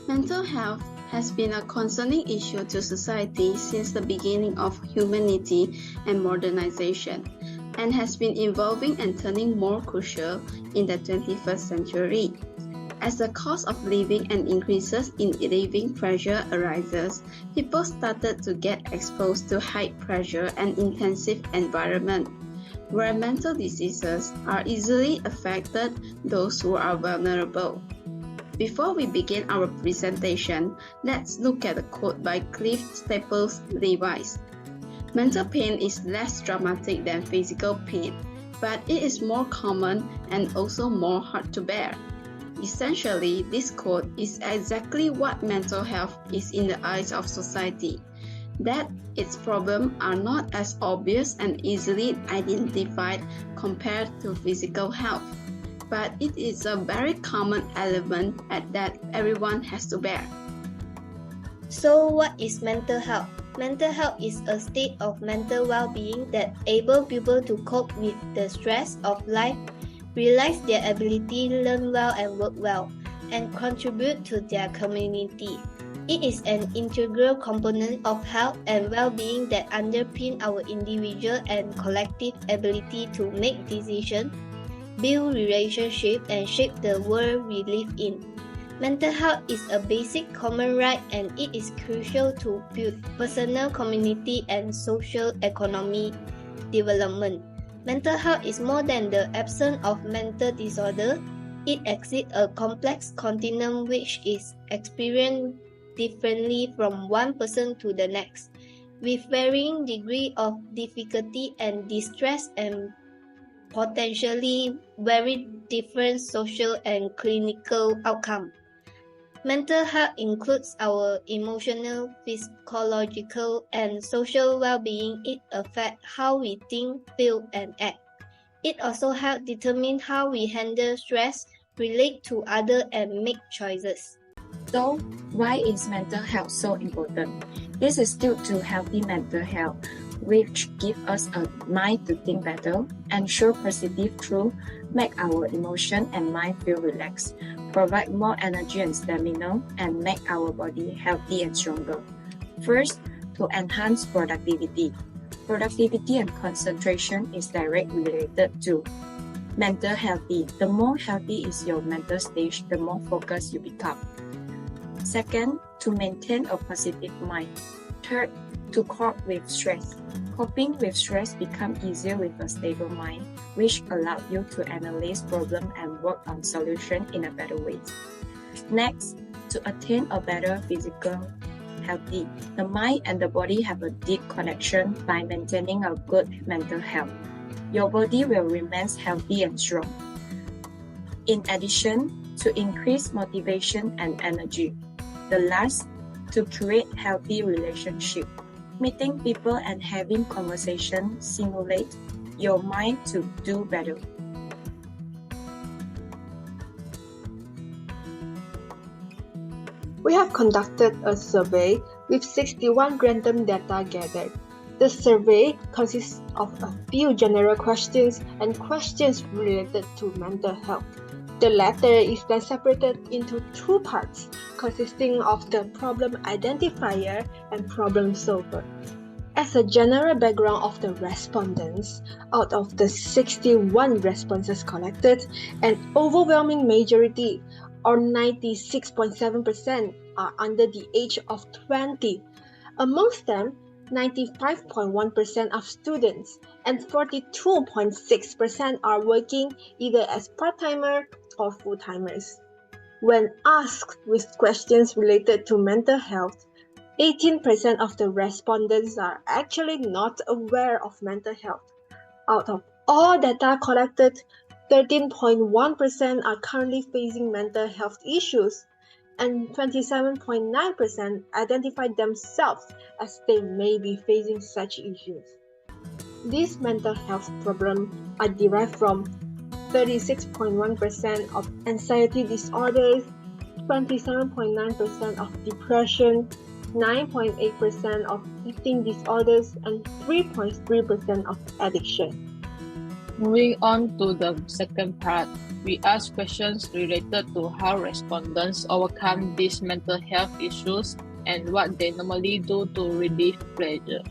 Mental health has been a concerning issue to society since the beginning of humanity and modernization, and has been evolving and turning more crucial in the 21st century. As the cost of living and increases in living pressure arises, people started to get exposed to high pressure and intensive environment, where mental diseases are easily affected those who are vulnerable. Before we begin our presentation, let's look at a quote by Cliff Staples Levis. Mental pain is less dramatic than physical pain, but it is more common and also more hard to bear. Essentially, this quote is exactly what mental health is in the eyes of society, that its problems are not as obvious and easily identified compared to physical health, but it is a very common element that everyone has to bear. So what is mental health? Mental health is a state of mental well-being that enables people to cope with the stress of life, realize their ability, learn well and work well, and contribute to their community. It is an integral component of health and well-being that underpins our individual and collective ability to make decisions, build relationships, and shape the world we live in. Mental health is a basic common right and it is crucial to build personal, community, and social economic development. Mental health is more than the absence of mental disorder. It exists a complex continuum which is experienced differently from one person to the next, with varying degree of difficulty and distress and potentially very different social and clinical outcomes. Mental health includes our emotional, physiological, and social well-being. It affects how we think, feel, and act. It also helps determine how we handle stress, relate to others, and make choices. So, why is mental health so important? This is due to healthy mental health, which give us a mind to think better, ensure positive truth, make our emotion and mind feel relaxed, provide more energy and stamina, and make our body healthy and stronger. First, to enhance productivity. Productivity and concentration is directly related to mental healthy. The more healthy is your mental state, the more focused you become. Second, to maintain a positive mind. Third, to cope with stress. Coping with stress becomes easier with a stable mind, which allows you to analyze problems and work on solutions in a better way. Next, to attain a better physical healthy. The mind and the body have a deep connection by maintaining a good mental health. Your body will remain healthy and strong. In addition, to increase motivation and energy. The last, to create healthy relationships. Meeting people and having conversation stimulate your mind to do better. We have conducted a survey with 61 random data gathered. The survey consists of a few general questions and questions related to mental health. The latter is then separated into two parts, consisting of the problem identifier and problem solver. As a general background of the respondents, out of the 61 responses collected, an overwhelming majority, or 96.7%, are under the age of 20. Amongst them, 95.1% of students and 42.6% are working either as part-timer or full-timers. When asked with questions related to mental health, 18% of the respondents are actually not aware of mental health. Out of all data collected, 13.1% are currently facing mental health issues, and 27.9% identify themselves as they may be facing such issues. These mental health problems are derived from 36.1% of anxiety disorders, 27.9% of depression, 9.8% of eating disorders, and 3.3% of addiction. Moving on to the second part, we ask questions related to how respondents overcome these mental health issues and what they normally do to relieve pressure.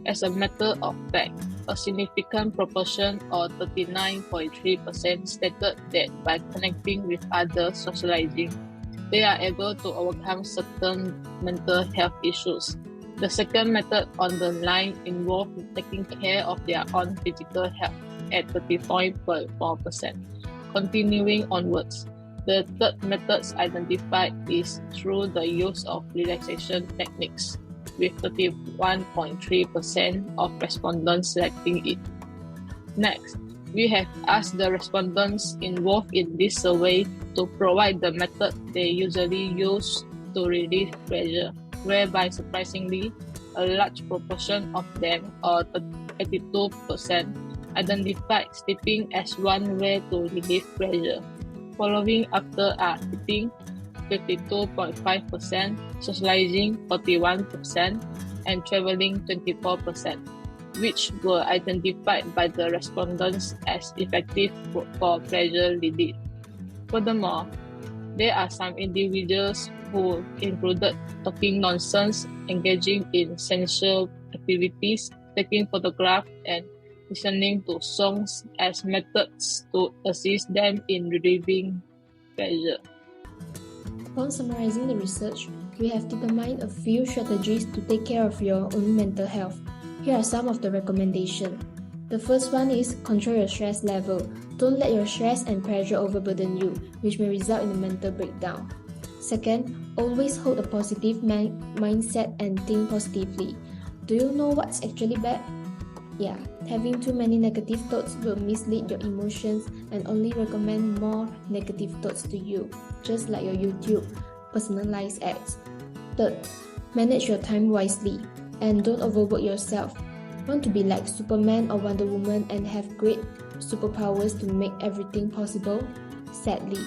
As a matter of fact, a significant proportion, or 39.3%, stated that by connecting with others, socializing, they are able to overcome certain mental health issues. The second method on the line involved taking care of their own physical health at 30.4%. Continuing onwards, the third method identified is through the use of relaxation techniques, with 31.3% of respondents selecting it. Next, we have asked the respondents involved in this survey to provide the method they usually use to relieve pressure, whereby surprisingly, a large proportion of them, or 82%, identified sleeping as one way to relieve pressure. Following after are eating 52.5%, socializing 41%, and traveling 24%, which were identified by the respondents as effective for pressure relief. Furthermore, there are some individuals who included talking nonsense, engaging in sensual activities, taking photographs, and listening to songs as methods to assist them in relieving pressure. Upon summarizing the research, we have determined a few strategies to take care of your own mental health. Here are some of the recommendations. The first one is control your stress level. Don't let your stress and pressure overburden you, which may result in a mental breakdown. Second, always hold a positive mindset and think positively. Do you know what's actually bad? Yeah, having too many negative thoughts will mislead your emotions and only recommend more negative thoughts to you, just like your YouTube personalized ads. Third, manage your time wisely and don't overwork yourself. Want to be like Superman or Wonder Woman and have great superpowers to make everything possible? Sadly,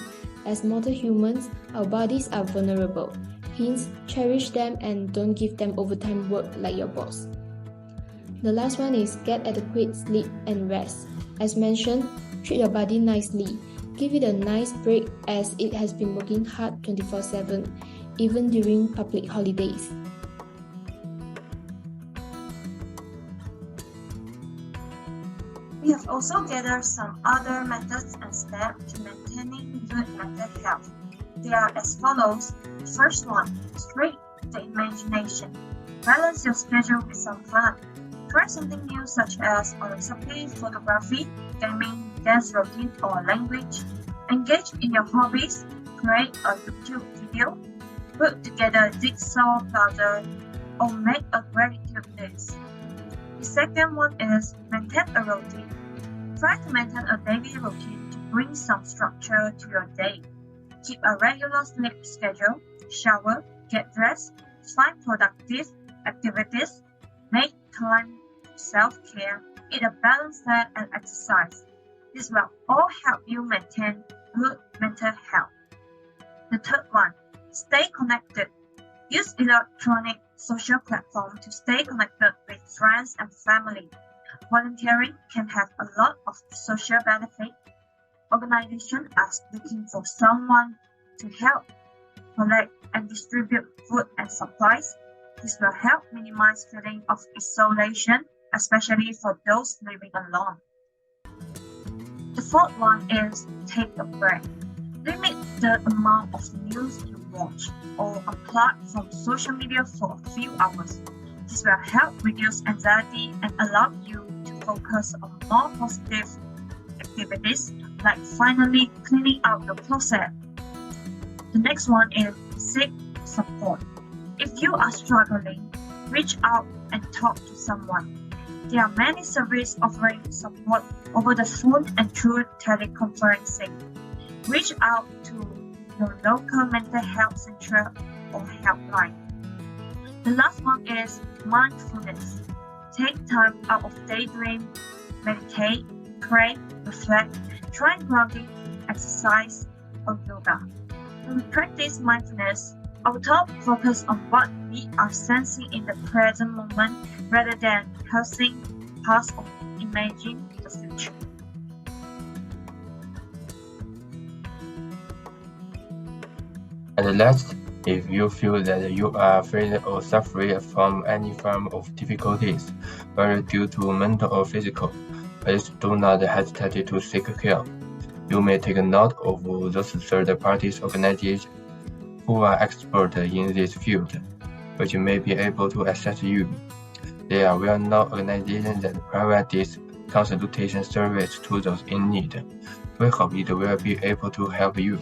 as mortal humans, our bodies are vulnerable. Hence, cherish them and don't give them overtime work like your boss. The last one is get adequate sleep and rest. As mentioned, treat your body nicely. Give it a nice break as it has been working hard 24/7, even during public holidays. We have also gathered some other methods and steps to maintaining good mental health. They are as follows. First one, stretch the imagination. Balance your schedule with some fun. Try something new such as recipe, photography, gaming, dance routine, or language. Engage in your hobbies. Create a YouTube video. Put together a jigsaw puzzle or make a gratitude list. The second one is maintain a routine. Try to maintain a daily routine to bring some structure to your day. Keep a regular sleep schedule, shower, get dressed, find productive activities, make time for self-care, eat a balanced diet, and exercise. This will all help you maintain good mental health. The third one, stay connected. Use electronic social platforms to stay connected with friends and family. Volunteering can have a lot of social benefit. Organizations are looking for someone to help collect and distribute food and supplies. This will help minimize feeling of isolation, especially for those living alone. The fourth one is take a break. Limit the amount of news you watch or unplug from social media for a few hours. This will help reduce anxiety and allow you to focus on more positive activities like finally cleaning out your closet. The next one is seek support. If you are struggling, reach out and talk to someone. There are many services offering support over the phone and through teleconferencing. Reach out to your local mental health center or helpline. The last one is mindfulness. Take time out of daydream, meditate, pray, reflect, try grounding, exercise, or yoga. When we practice mindfulness, our thoughts focus on what we are sensing in the present moment rather than rehearsing past or imagining the future. And last, if you feel that you are feeling or suffering from any form of difficulties, whether due to mental or physical, please do not hesitate to seek help. You may take note of those third-party organizations who are experts in this field, which may be able to assist you. They are well-known organizations that provide this consultation service to those in need. We hope it will be able to help you.